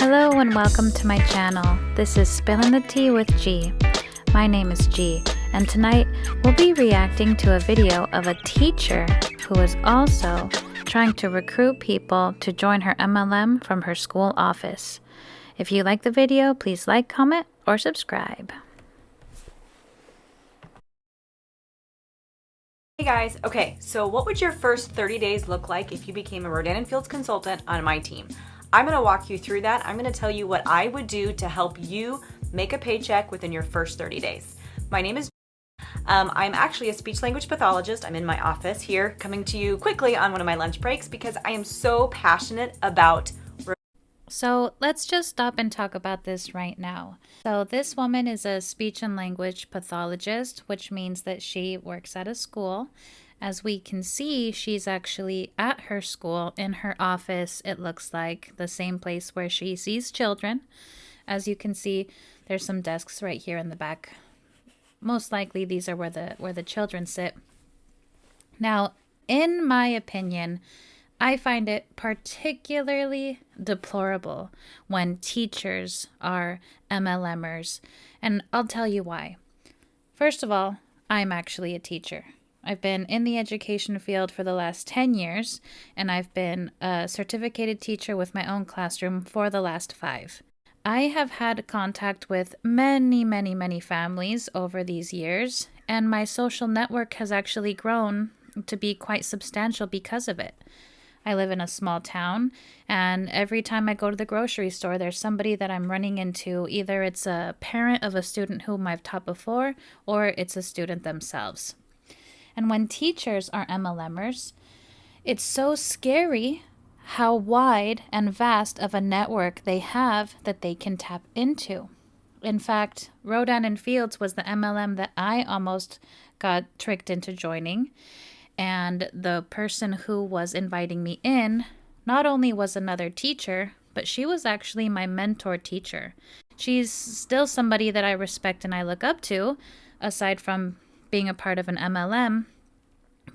Hello and welcome to my channel. This is Spilling the Tea with G. My name is G, and tonight we'll be reacting to a video of a teacher who is also trying to recruit people to join her MLM from her school office. If you like the video, please like, comment, or subscribe. Hey guys, okay, so what would your first 30 days look like if you became a Rodan and Fields consultant on my team? I'm gonna walk you through that. I'm gonna tell you what I would do to help you make a paycheck within your first 30 days. My name is I'm actually a speech language pathologist. I'm in my office here, coming to you quickly on one of my lunch breaks because I am so passionate about. So let's just stop and talk about this right now. So this woman is a speech and language pathologist, which means that she works at a school. As we can see, she's actually at her school in her office. It looks like the same place where she sees children. As you can see, there's some desks right here in the back. Most likely these are where the children sit. Now, in my opinion, I find it particularly deplorable when teachers are MLMers, and I'll tell you why. First of all, I'm actually a teacher. I've been in the education field for the last 10 years, and I've been a certificated teacher with my own classroom for the last 5. I have had contact with many families over these years, and my social network has actually grown to be quite substantial because of it. I live in a small town, and every time I go to the grocery store, there's somebody that I'm running into. Either it's a parent of a student whom I've taught before, or it's a student themselves. And when teachers are MLMers, it's so scary how wide and vast of a network they have that they can tap into. In fact, Rodan and Fields was the MLM that I almost got tricked into joining. And the person who was inviting me in not only was another teacher, but she was actually my mentor teacher. She's still somebody that I respect and I look up to, aside from being a part of an MLM.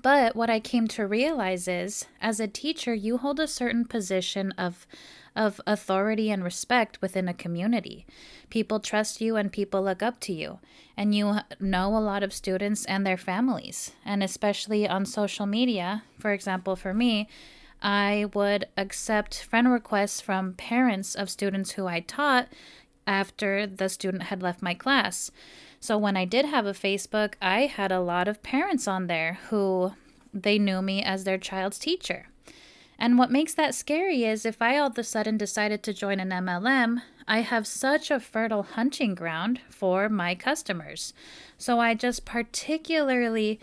But what I came to realize is, as a teacher, you hold a certain position of authority and respect within a community. People trust you and people look up to you. And you know a lot of students and their families. And especially on social media, for example, for me, I would accept friend requests from parents of students who I taught after the student had left my class. So when I did have a Facebook, I had a lot of parents on there who they knew me as their child's teacher. And what makes that scary is if I all of a sudden decided to join an MLM, I have such a fertile hunting ground for my customers. So I just particularly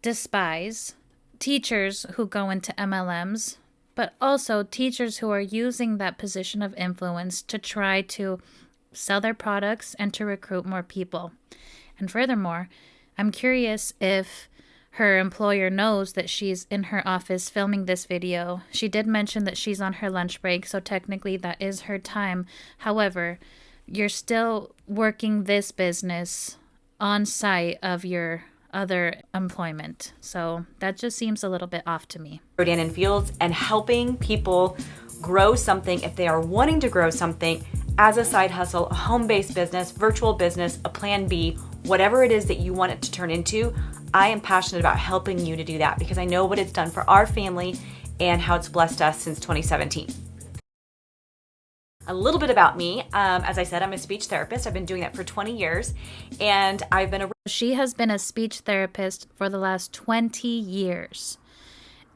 despise teachers who go into MLMs, but also teachers who are using that position of influence to try to sell their products and to recruit more people. And furthermore, I'm curious if her employer knows that she's in her office filming this video. She did mention that she's on her lunch break, so technically that is her time. However, you're still working this business on site of your other employment. So that just seems a little bit off to me. Rodan and Fields and helping people grow something if they are wanting to grow something as a side hustle, a home-based business, virtual business, a plan B, whatever it is that you want it to turn into. I am passionate about helping you to do that because I know what it's done for our family and how it's blessed us since 2017. A little bit about me. As I said, I'm a speech therapist. I've been doing that for 20 years, and I've been She has been a speech therapist for the last 20 years.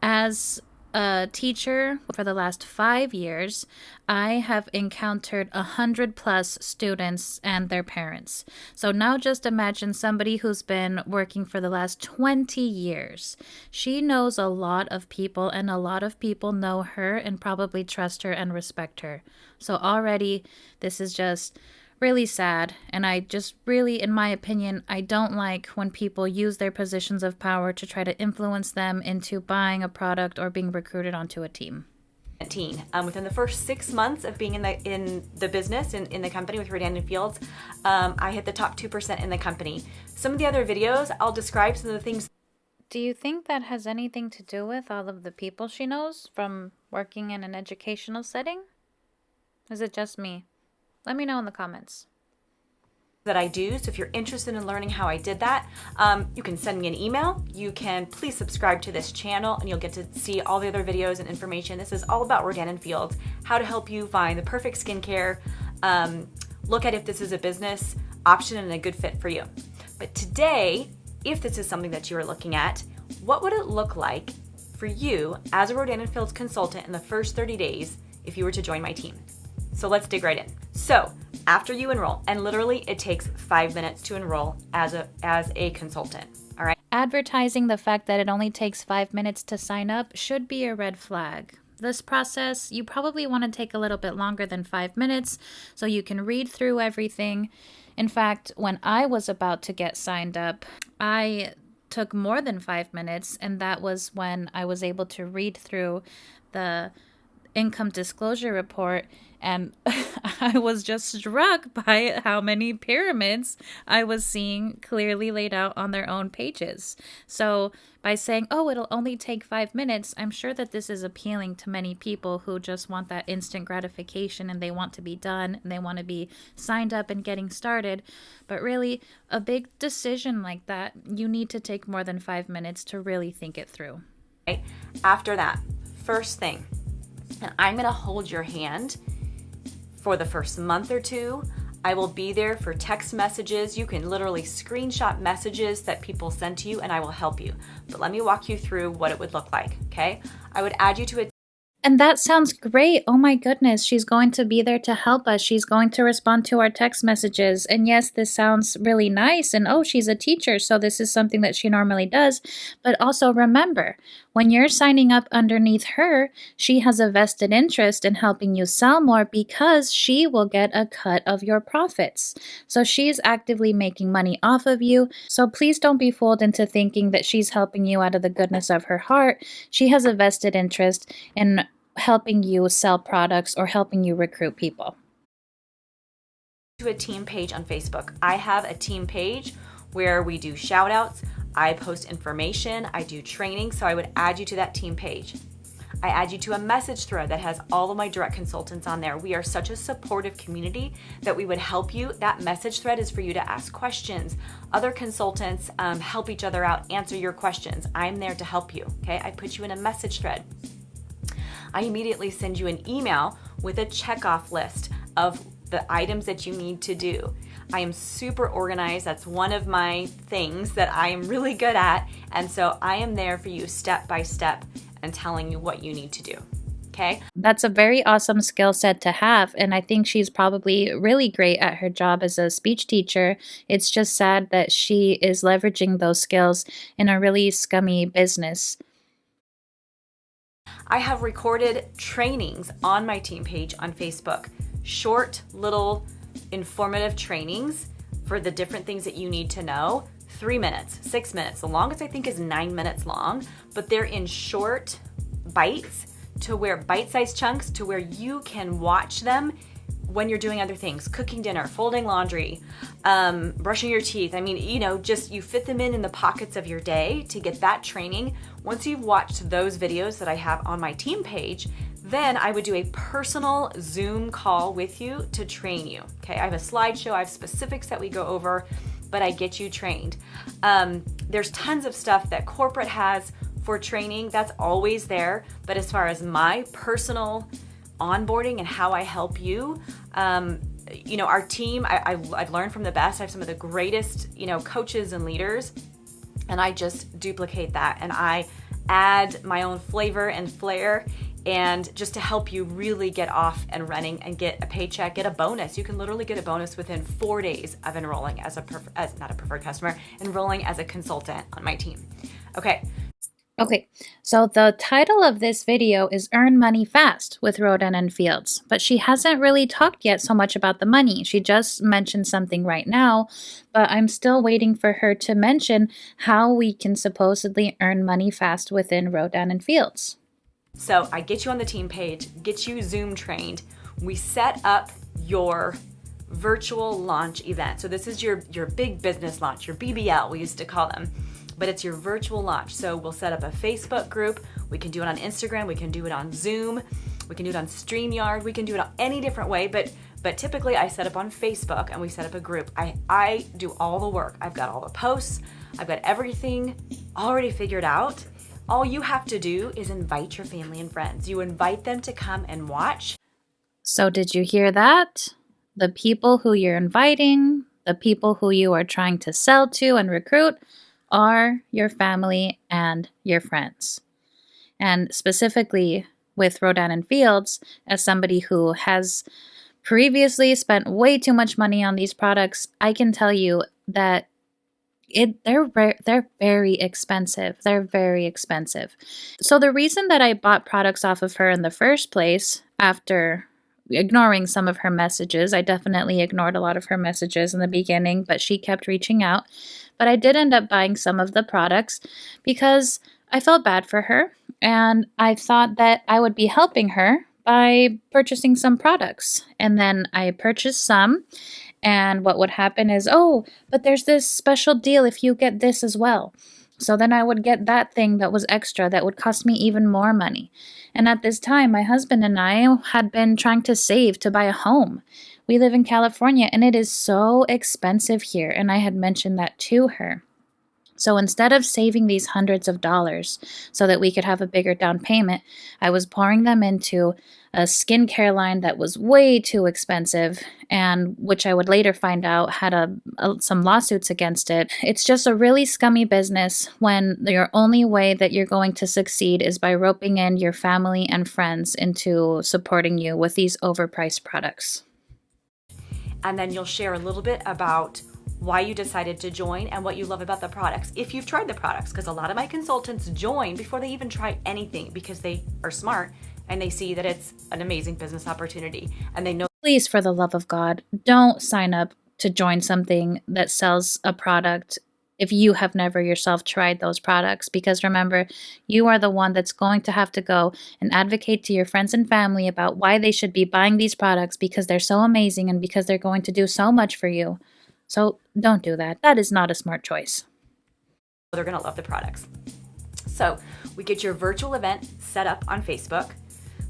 As a teacher for the last 5 years, I have encountered 100+ students and their parents. So now just imagine somebody who's been working for the last 20 years. She knows a lot of people, and a lot of people know her and probably trust her and respect her. So already this is just really sad, and I just really, in my opinion, I don't like when people use their positions of power to try to influence them into buying a product or being recruited onto a team. Within the first 6 months of being in the business, in the company with Rodan and Fields, I hit the top 2% in the company. Some of the other videos, I'll describe some of the things. Do you think that has anything to do with all of the people she knows from working in an educational setting? Is it just me? Let me know in the comments. That I do. So if you're interested in learning how I did that, you can send me an email. You can please subscribe to this channel and you'll get to see all the other videos and information. This is all about Rodan and Fields, how to help you find the perfect skincare, look at if this is a business option and a good fit for you. But today, if this is something that you are looking at, what would it look like for you as a Rodan and Fields consultant in the first 30 days if you were to join my team? So let's dig right in. So after you enroll, and literally it takes 5 minutes to enroll as a consultant, all right? Advertising the fact that it only takes 5 minutes to sign up should be a red flag. This process, you probably want to take a little bit longer than 5 minutes so you can read through everything. In fact, when I was about to get signed up, I took more than 5 minutes, and that was when I was able to read through the income disclosure report, and I was just struck by how many pyramids I was seeing clearly laid out on their own pages. So by saying, oh, it'll only take 5 minutes, I'm sure that this is appealing to many people who just want that instant gratification and they want to be done and they want to be signed up and getting started. But really, a big decision like that, you need to take more than 5 minutes to really think it through. Right? After that, first thing, and I'm going to hold your hand for the first month or two. I will be there for text messages. You can literally screenshot messages that people send to you and I will help you. But let me walk you through what it would look like, okay? I would add you to a And that sounds great. Oh my goodness, she's going to be there to help us. She's going to respond to our text messages. And yes, this sounds really nice. And oh, she's a teacher, so this is something that she normally does. But also remember, when you're signing up underneath her, she has a vested interest in helping you sell more because she will get a cut of your profits. So she's actively making money off of you. So please don't be fooled into thinking that she's helping you out of the goodness of her heart. She has a vested interest in helping you sell products or helping you recruit people. To a team page on Facebook. I have a team page where we do shout outs, I post information, I do training, so I would add you to that team page. I add you to a message thread that has all of my direct consultants on there. We are such a supportive community that we would help you. That message thread is for you to ask questions. Other consultants help each other out, answer your questions. I'm there to help you, okay? I put you in a message thread. I immediately send you an email with a checkoff list of the items that you need to do. I am super organized. That's one of my things that I am really good at. And so I am there for you step by step and telling you what you need to do. Okay? That's a very awesome skill set to have. And I think she's probably really great at her job as a speech teacher. It's just sad that she is leveraging those skills in a really scummy business. I have recorded trainings on my team page on Facebook. Short, little, informative trainings for the different things that you need to know. 3 minutes, 6 minutes. The longest I think is 9 minutes long, but they're in short bites to where bite-sized chunks to where you can watch them when you're doing other things, cooking dinner, folding laundry, brushing your teeth. I mean, just you fit them in the pockets of your day to get that training. Once you've watched those videos that I have on my team page, then I would do a personal Zoom call with you to train you. Okay, I have a slideshow, I have specifics that we go over, but I get you trained. There's tons of stuff that corporate has for training, that's always there. But as far as my personal onboarding and how I help you, our team, I've learned from the best. I have some of the greatest, coaches and leaders, and I just duplicate that and I add my own flavor and flair, and just to help you really get off and running and get a paycheck, get a bonus. You can literally get a bonus within 4 days of enrolling as not a preferred customer, enrolling as a consultant on my team. Okay, so the title of this video is Earn Money Fast with Rodan and Fields, but she hasn't really talked yet so much about the money. She just mentioned something right now, but I'm still waiting for her to mention how we can supposedly earn money fast within Rodan and Fields. So I get you on the team page, get you Zoom trained. We set up your virtual launch event. So this is your big business launch, your BBL, we used to call them. But it's your virtual launch. So we'll set up a Facebook group. We can do it on Instagram. We can do it on Zoom. We can do it on StreamYard. We can do it any different way, but typically I set up on Facebook and we set up a group. I do all the work. I've got all the posts. I've got everything already figured out. All you have to do is invite your family and friends. You invite them to come and watch. So did you hear that? The people who you're inviting, the people who you are trying to sell to and recruit are your family and your friends. And specifically with Rodan and Fields, as somebody who has previously spent way too much money on these products, I can tell you that they're very expensive. They're very expensive. So the reason that I bought products off of her in the first place, after ignoring some of her messages, I definitely ignored a lot of her messages in the beginning, but she kept reaching out. But I did end up buying some of the products because I felt bad for her, and I thought that I would be helping her by purchasing some products. And then I purchased some, and what would happen is, oh, but there's this special deal if you get this as well. So then I would get that thing that was extra that would cost me even more money. And at this time, my husband and I had been trying to save to buy a home. We live in California, and it is so expensive here, and I had mentioned that to her. So instead of saving these hundreds of dollars so that we could have a bigger down payment, I was pouring them into a skincare line that was way too expensive, and which I would later find out had some lawsuits against it. It's just a really scummy business when your only way that you're going to succeed is by roping in your family and friends into supporting you with these overpriced products. And then you'll share a little bit about why you decided to join and what you love about the products. If you've tried the products, because a lot of my consultants join before they even try anything because they are smart and they see that it's an amazing business opportunity and they know. Please, for the love of God, don't sign up to join something that sells a product if you have never yourself tried those products, because remember, you are the one that's going to have to go and advocate to your friends and family about why they should be buying these products because they're so amazing and because they're going to do so much for you. So don't do that. That is not a smart choice. They're going to love the products. So we get your virtual event set up on Facebook.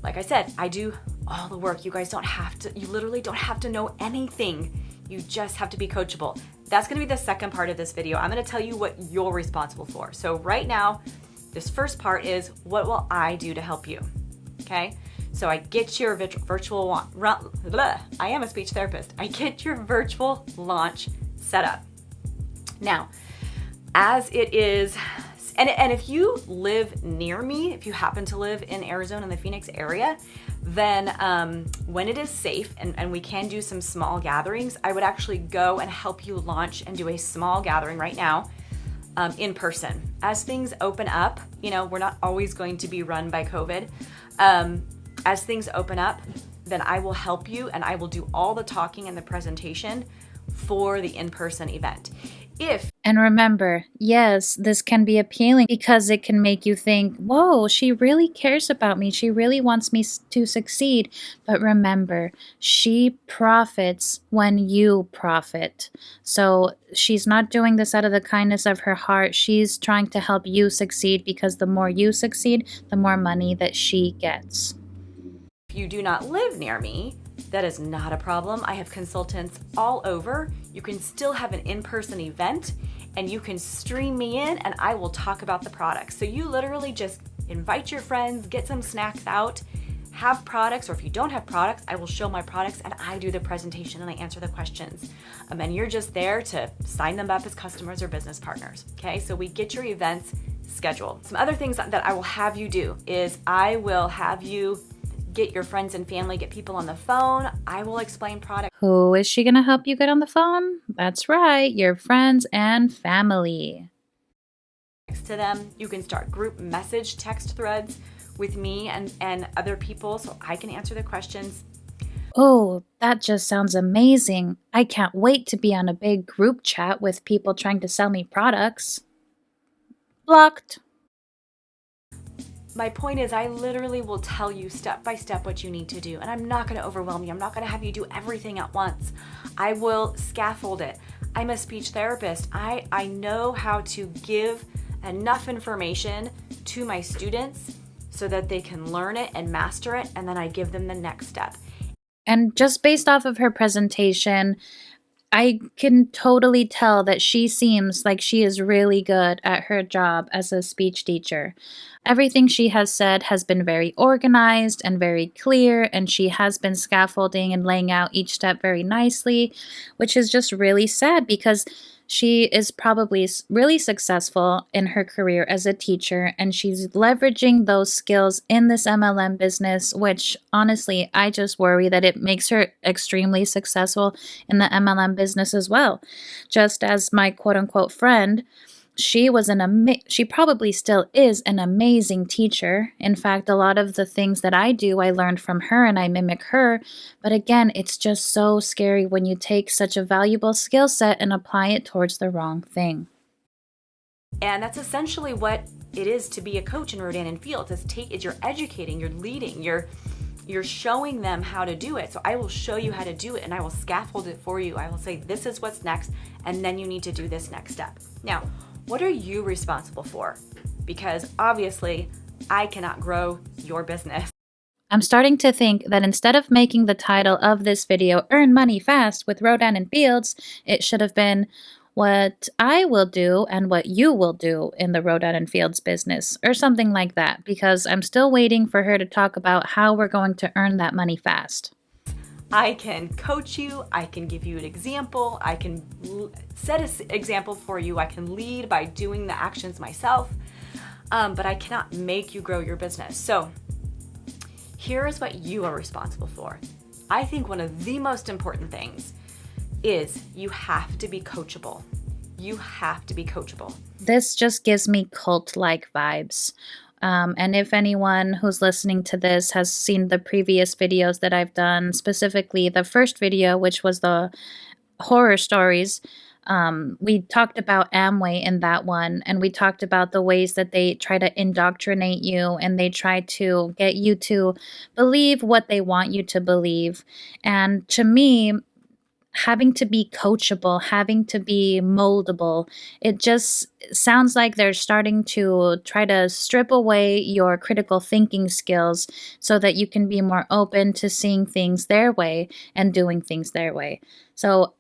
Like I said, I do all the work. You guys don't have to, you literally don't have to know anything. You just have to be coachable. That's going to be the second part of this video. I'm going to tell you what you're responsible for. So right now, this first part is, what will I do to help you? Okay. So I get your I am a speech therapist. I get your virtual launch set up. Now, as it is, and if you live near me, if you happen to live in Arizona in the Phoenix area, then when it is safe and we can do some small gatherings, I would actually go and help you launch and do a small gathering right now in person. As things open up, we're not always going to be run by COVID. As things open up, then I will help you and I will do all the talking and the presentation for the in-person event. And remember, yes, this can be appealing because it can make you think, whoa, she really cares about me. She really wants me to succeed. But remember, she profits when you profit. So she's not doing this out of the kindness of her heart. She's trying to help you succeed because the more you succeed, the more money that she gets. If you do not live near me, that is not a problem. I have consultants all over. You can still have an in-person event and you can stream me in and I will talk about the products. So you literally just invite your friends, get some snacks out, have products, or if you don't have products, I will show my products and I do the presentation and I answer the questions. And you're just there to sign them up as customers or business partners. Okay, so we get your events scheduled. Some other things that I will have you do is I will have you get your friends and family, get people on the phone. I will explain products. Who is she going to help you get on the phone? That's right, your friends and family. To them, you can start group message text threads with me and other people so I can answer the questions. Oh, that just sounds amazing. I can't wait to be on a big group chat with people trying to sell me products. Blocked. My point is, I literally will tell you step by step what you need to do, and I'm not going to overwhelm you. I'm not going to have you do everything at once. I will scaffold it. I'm a speech therapist. I know how to give enough information to my students so that they can learn it and master it, and then I give them the next step. And just based off of her presentation, I can totally tell that she seems like she is really good at her job as a speech teacher. Everything she has said has been very organized and very clear, and she has been scaffolding and laying out each step very nicely, which is just really sad because she is probably really successful in her career as a teacher, and she's leveraging those skills in this MLM business, which honestly, I just worry that it makes her extremely successful in the MLM business as well. Just as my quote unquote friend, she probably still is an amazing teacher. In fact, a lot of the things that I do, I learned from her and I mimic her. But again, it's just so scary when you take such a valuable skill set and apply it towards the wrong thing. And that's essentially what it is to be a coach in Rodan and Fields. You're educating, you're leading, you're showing them how to do it. So I will show you how to do it and I will scaffold it for you. I will say, this is what's next, and then you need to do this next step. Now, what are you responsible for? Because obviously, I cannot grow your business. I'm starting to think that instead of making the title of this video Earn Money Fast with Rodan and Fields, it should have been What I Will Do and What You Will Do in the Rodan and Fields business, or something like that, because I'm still waiting for her to talk about how we're going to earn that money fast. I can coach you, I can give you an example, I can set an example for you, I can lead by doing the actions myself, but I cannot make you grow your business. So here is what you are responsible for. I think one of the most important things is you have to be coachable. You have to be coachable. This just gives me cult-like vibes. And if anyone who's listening to this has seen the previous videos that I've done, specifically the first video, which was the horror stories, we talked about Amway in that one, and we talked about the ways that they try to indoctrinate you and they try to get you to believe what they want you to believe. And to me, having to be coachable, having to be moldable, it just sounds like they're starting to try to strip away your critical thinking skills so that you can be more open to seeing things their way and doing things their way. So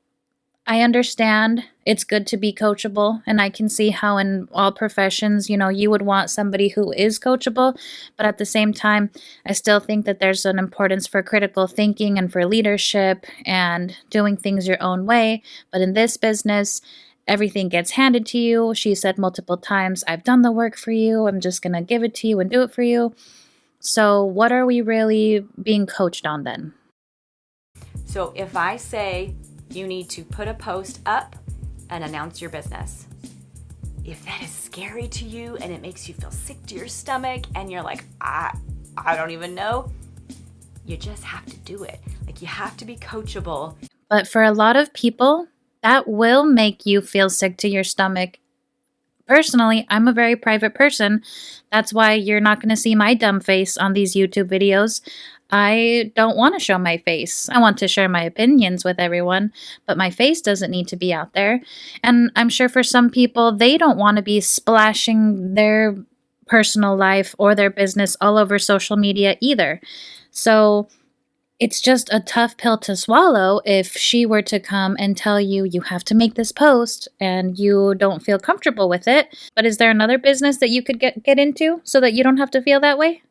I understand it's good to be coachable, and I can see how in all professions, you would want somebody who is coachable, but at the same time, I still think that there's an importance for critical thinking and for leadership and doing things your own way. But in this business, everything gets handed to you. She said multiple times, I've done the work for you. I'm just going to give it to you and do it for you. So what are we really being coached on then? So if I say, you need to put a post up and announce your business, if that is scary to you and it makes you feel sick to your stomach and you're like, I don't even know, you just have to do it. Like, you have to be coachable. But for a lot of people, that will make you feel sick to your stomach. Personally, I'm a very private person. That's why you're not going to see my dumb face on these YouTube videos. I don't want to show my face. I want to share my opinions with everyone, but my face doesn't need to be out there. And I'm sure for some people, they don't want to be splashing their personal life or their business all over social media either. So it's just a tough pill to swallow if she were to come and tell you, you have to make this post and you don't feel comfortable with it. But is there another business that you could get into so that you don't have to feel that way?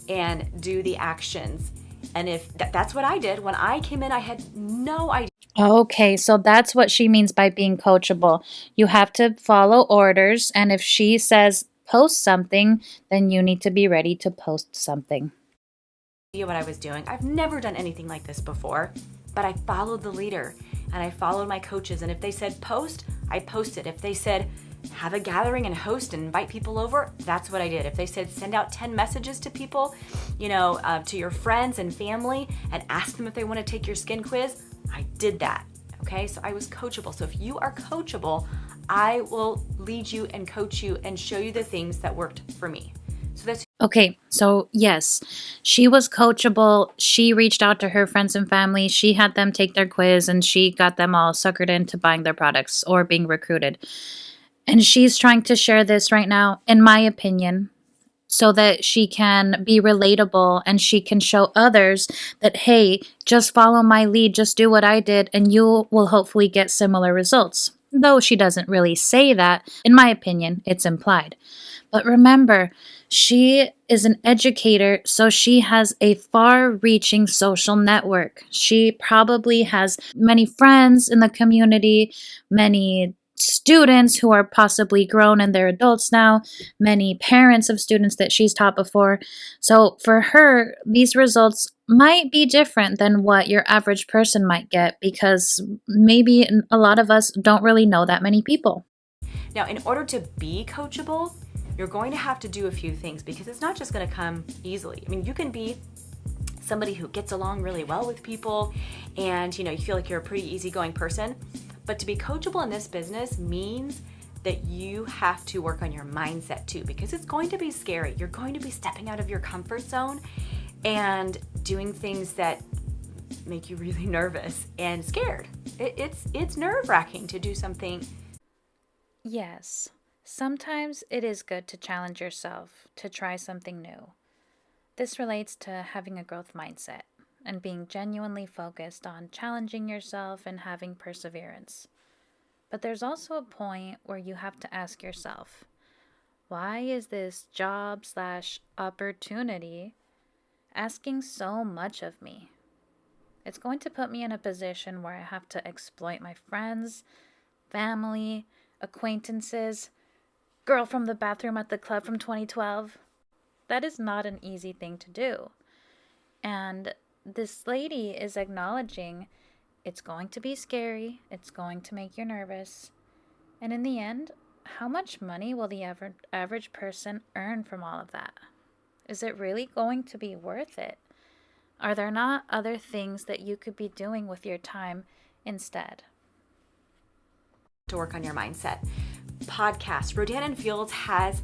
And do the actions. And if that's what I did when I came in, I had no idea. Okay, so that's what she means by being coachable. You have to follow orders, and if she says post something, then you need to be ready to post something. What I was doing. I've never done anything like this before, but I followed the leader and I followed my coaches. And if they said post, I posted. If they said have a gathering and host and invite people over, that's what I did. If they said send out 10 messages to people, to your friends and family and ask them if they want to take your skin quiz, I did that. Okay, so I was coachable. So if you are coachable, I will lead you and coach you and show you the things that worked for me. So that's okay. So yes, she was coachable. She reached out to her friends and family. She had them take their quiz and she got them all suckered into buying their products or being recruited. And she's trying to share this right now, in my opinion, so that she can be relatable and she can show others that, hey, just follow my lead, just do what I did, and you will hopefully get similar results. Though she doesn't really say that, in my opinion, it's implied. But remember, she is an educator, so she has a far reaching social network. She probably has many friends in the community, many students who are possibly grown and they're adults now, many parents of students that she's taught before. So for her, these results might be different than what your average person might get because maybe a lot of us don't really know that many people. Now, in order to be coachable, you're going to have to do a few things because it's not just going to come easily. I mean, you can be somebody who gets along really well with people and, you feel like you're a pretty easygoing person. But to be coachable in this business means that you have to work on your mindset too, because it's going to be scary. You're going to be stepping out of your comfort zone and doing things that make you really nervous and scared. It's nerve-wracking to do something. Yes, sometimes it is good to challenge yourself, to try something new. This relates to having a growth mindset and being genuinely focused on challenging yourself and having perseverance. But there's also a point where you have to ask yourself, why is this job/opportunity asking so much of me? It's going to put me in a position where I have to exploit my friends, family, acquaintances, girl from the bathroom at the club from 2012. That is not an easy thing to do. And this lady is acknowledging it's going to be scary, it's going to make you nervous. And in the end, how much money will the average person earn from all of that? Is it really going to be worth it? Are there not other things that you could be doing with your time instead? To work on your mindset. Podcast. Rodan and Fields has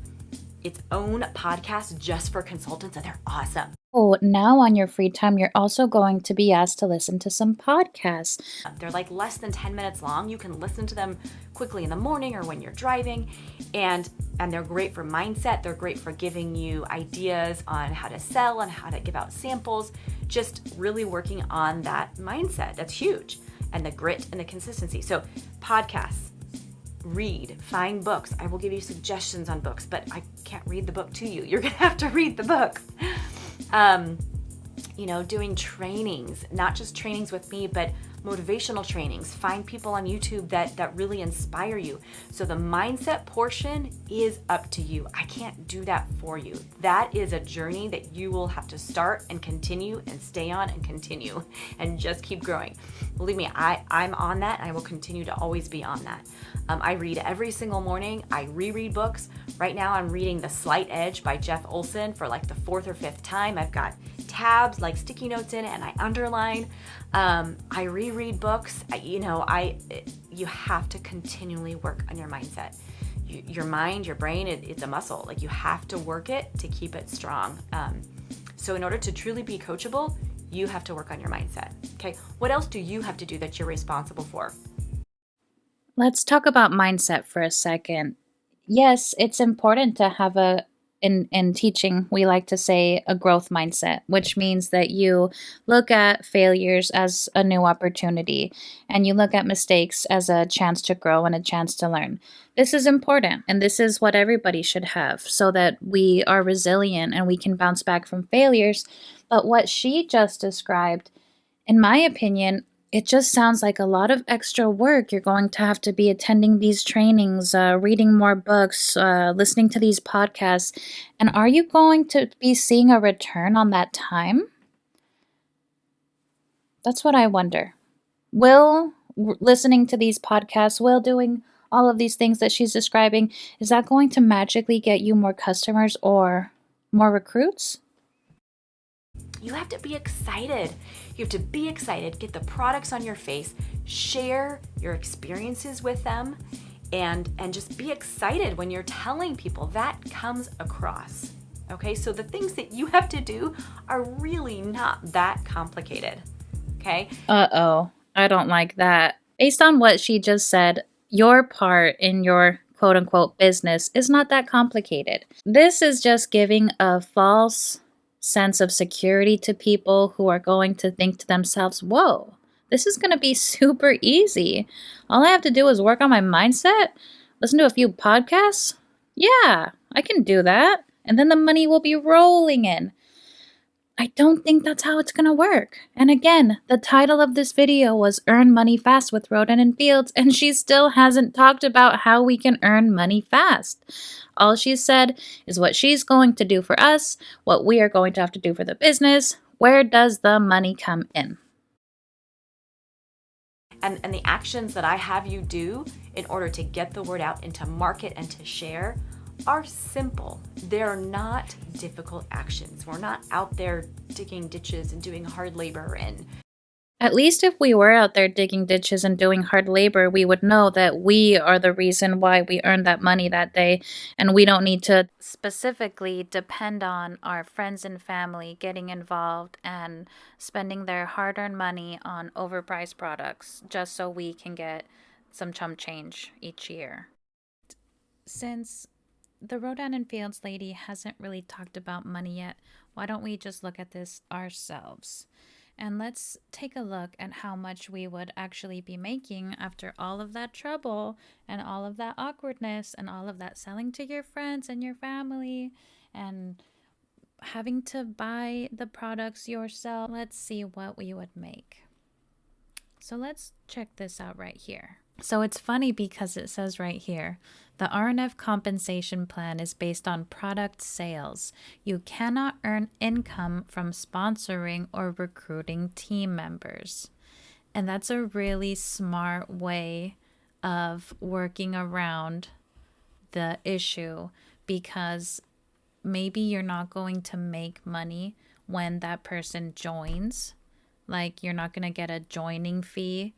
its own podcast just for consultants, and they're awesome. Oh, now on your free time, you're also going to be asked to listen to some podcasts. They're like less than 10 minutes long. You can listen to them quickly in the morning or when you're driving, and they're great for mindset. They're great for giving you ideas on how to sell and how to give out samples, just really working on that mindset. That's huge. And the grit and the consistency. So podcasts, read, find books. I will give you suggestions on books, but I can't read the book to you. You're going to have to read the books. Doing trainings, not just trainings with me, but motivational trainings. Find people on YouTube that really inspire you. So the mindset portion is up to you. I can't do that for you. That is a journey that you will have to start and continue and stay on and continue and just keep growing. Believe me, I'm on that and I will continue to always be on that. I read every single morning. I reread books. Right now I'm reading The Slight Edge by Jeff Olson for like the 4th or 5th time. I've got tabs like sticky notes in it and I underline. I reread books. You have to continually work on your mindset. Your mind, your brain, it's a muscle. Like you have to work it to keep it strong. So in order to truly be coachable, you have to work on your mindset. Okay. What else do you have to do that you're responsible for? Let's talk about mindset for a second. Yes, it's important to have in teaching, we like to say a growth mindset, which means that you look at failures as a new opportunity and you look at mistakes as a chance to grow and a chance to learn. This is important, and this is what everybody should have so that we are resilient and we can bounce back from failures. But what she just described, in my opinion, it just sounds like a lot of extra work. You're going to have to be attending these trainings, reading more books, listening to these podcasts. And are you going to be seeing a return on that time? That's what I wonder. Will listening to these podcasts, will doing all of these things that she's describing, is that going to magically get you more customers or more recruits? You have to be excited. You have to be excited, get the products on your face, share your experiences with them, and just be excited when you're telling people. That comes across. Okay, so the things that you have to do are really not that complicated. Okay? Uh-oh, I don't like that. Based on what she just said, your part in your quote unquote business is not that complicated. This is just giving a false sense of security to people who are going to think to themselves, whoa, this is going to be super easy. All I have to do is work on my mindset, listen to a few podcasts. Yeah, I can do that. And then the money will be rolling in. I don't think that's how it's going to work. And again, the title of this video was Earn Money Fast with Rodan and Fields, and she still hasn't talked about how we can earn money fast. All she said is what she's going to do for us, what we are going to have to do for the business. Where does the money come in? And the actions that I have you do in order to get the word out and to market and to share are simple. They're not difficult actions. We're not out there digging ditches and doing hard labor. And at least if we were out there digging ditches and doing hard labor, we would know that we are the reason why we earned that money that day, and we don't need to specifically depend on our friends and family getting involved and spending their hard-earned money on overpriced products just so we can get some chump change each year. Since the Rodan and Fields lady hasn't really talked about money yet, why don't we just look at this ourselves? And let's take a look at how much we would actually be making after all of that trouble and all of that awkwardness and all of that selling to your friends and your family and having to buy the products yourself. Let's see what we would make. So let's check this out right here. So it's funny because it says right here, the RNF compensation plan is based on product sales. You cannot earn income from sponsoring or recruiting team members. And that's a really smart way of working around the issue, because maybe you're not going to make money when that person joins. Like, you're not going to get a joining fee.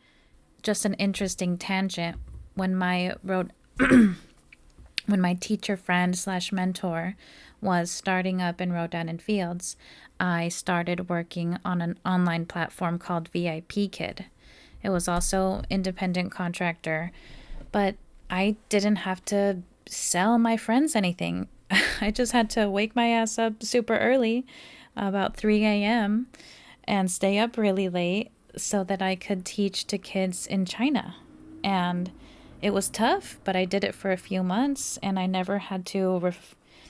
Just an interesting tangent. When my when my teacher friend / mentor was starting up in Rodan and Fields, I started working on an online platform called VIP Kid. It was also independent contractor, but I didn't have to sell my friends anything. I just had to wake my ass up super early, about 3 a.m., and stay up really late so that I could teach to kids in China. And it was tough, but I did it for a few months, and I never had to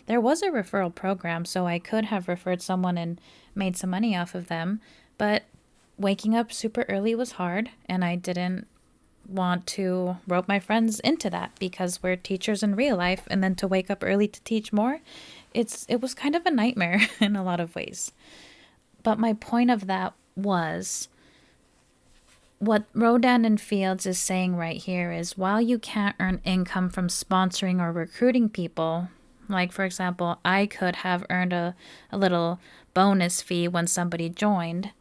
there was a referral program, so I could have referred someone and made some money off of them, but waking up super early was hard, and I didn't want to rope my friends into that because we're teachers in real life, and then to wake up early to teach more, it was kind of a nightmare in a lot of ways. But my point of that was, what Rodan and Fields is saying right here is, while you can't earn income from sponsoring or recruiting people, like for example, I could have earned a little bonus fee when somebody joined,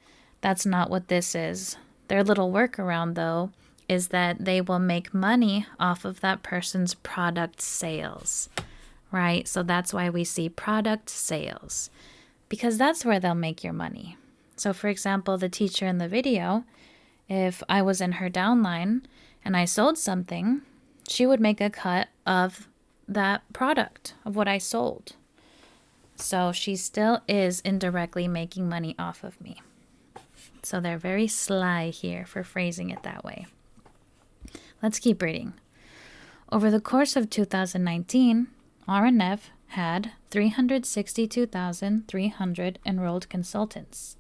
that's not what this is. Their little workaround, though, is that they will make money off of that person's product sales, right? So that's why we see product sales, because that's where they'll make your money. So for example, the teacher in the video, if I was in her downline and I sold something, she would make a cut of that product, of what I sold. So she still is indirectly making money off of me. So they're very sly here for phrasing it that way. Let's keep reading. Over the course of 2019, RNF had 362,300 enrolled consultants.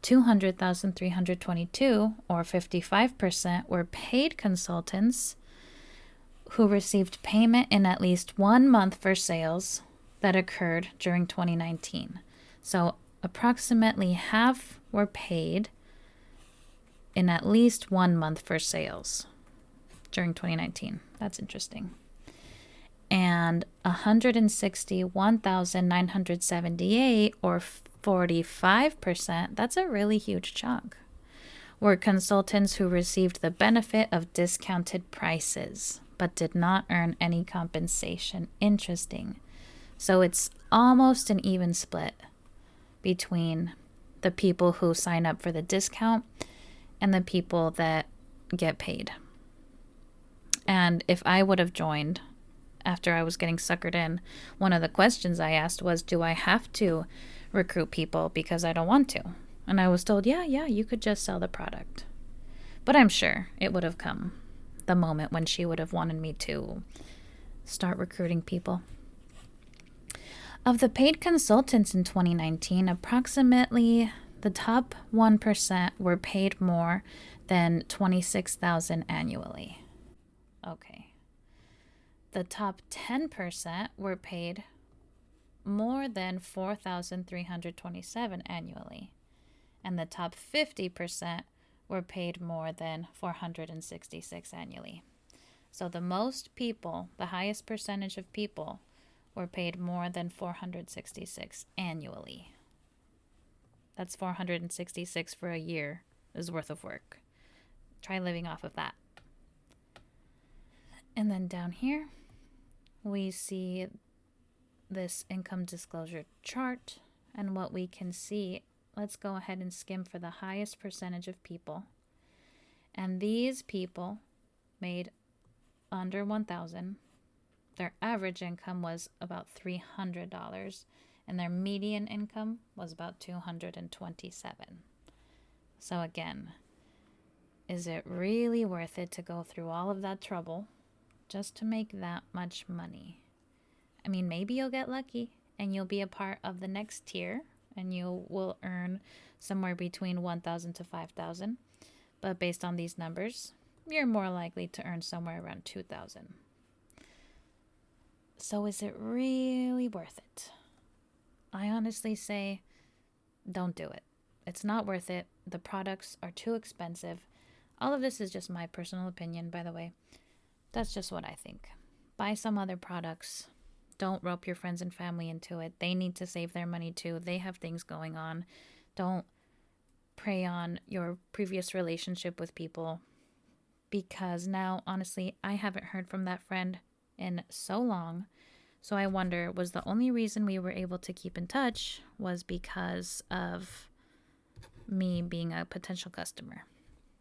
200,322, or 55%, were paid consultants who received payment in at least 1 month for sales that occurred during 2019. So approximately half were paid in at least 1 month for sales during 2019. That's interesting. And 161,978, or 45%, that's a really huge chunk, were consultants who received the benefit of discounted prices but did not earn any compensation. Interesting. So it's almost an even split between the people who sign up for the discount and the people that get paid. And if I would have joined after I was getting suckered in, one of the questions I asked was, do I have to recruit people because I don't want to? And I was told, yeah, you could just sell the product. But I'm sure it would have come the moment when she would have wanted me to start recruiting people. Of the paid consultants in 2019, approximately the top 1% were paid more than $26,000 annually. Okay. The top 10% were paid more than $4,327 annually. And the top 50% were paid more than $466 annually. So the most people, the highest percentage of people, were paid more than $466 annually. That's $466 for a year's worth of work. Try living off of that. And then down here, we see this income disclosure chart. And what we can see, let's go ahead and skim for the highest percentage of people. And these people made under $1,000. Their average income was about $300, and their median income was about $227. So again, is it really worth it to go through all of that trouble just to make that much money? I mean, maybe you'll get lucky and you'll be a part of the next tier and you will earn somewhere between $1,000 to $5,000. But based on these numbers, you're more likely to earn somewhere around $2,000. So is it really worth it? I honestly say, don't do it. It's not worth it. The products are too expensive. All of this is just my personal opinion, by the way. That's just what I think. Buy some other products. Don't rope your friends and family into it. They need to save their money too. They have things going on. Don't prey on your previous relationship with people, because now, honestly, I haven't heard from that friend in so long. So I wonder, was the only reason we were able to keep in touch was because of me being a potential customer?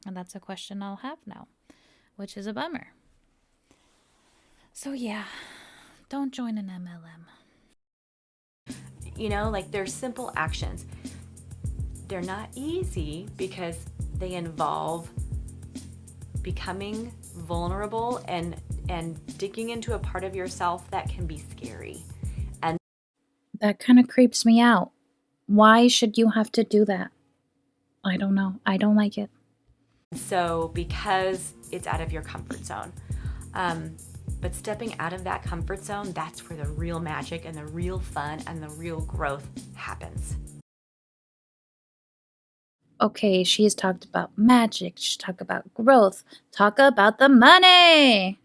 And that's a question I'll have now, which is a bummer. So yeah, don't join an MLM. You know, like, they're simple actions. They're not easy because they involve becoming vulnerable and digging into a part of yourself that can be scary. And that kind of creeps me out. Why should you have to do that? I don't know. I don't like it. So because it's out of your comfort zone. But stepping out of that comfort zone, that's where the real magic and the real fun and the real growth happens. Okay, she's talked about magic. She's talked about growth. Talk about the money.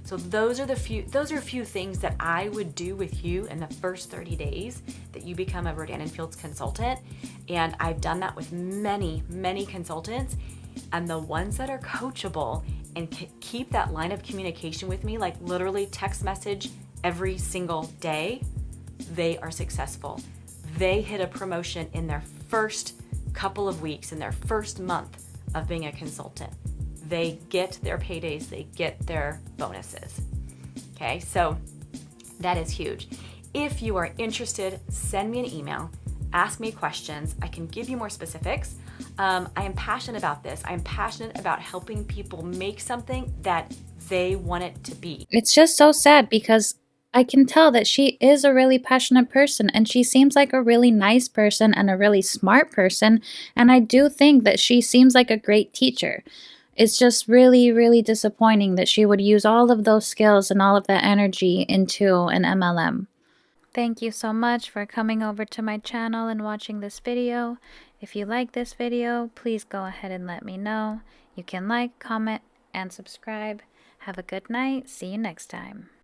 So those are a few things that I would do with you in the first 30 days that you become a Rodan and Fields consultant. And I've done that with many, many consultants. And the ones that are coachable and keep that line of communication with me, like literally text message every single day, they are successful. They hit a promotion in their first couple of weeks, in their first month of being a consultant. They get their paydays, they get their bonuses. Okay, so that is huge. If you are interested, send me an email, ask me questions. I can give you more specifics. I am passionate about this. I'm passionate about helping people make something that they want it to be. It's just so sad because I can tell that she is a really passionate person and she seems like a really nice person and a really smart person. And I do think that she seems like a great teacher. It's just really, really disappointing that she would use all of those skills and all of that energy into an MLM. Thank you so much for coming over to my channel and watching this video. If you like this video, please go ahead and let me know. You can like, comment, and subscribe. Have a good night. See you next time.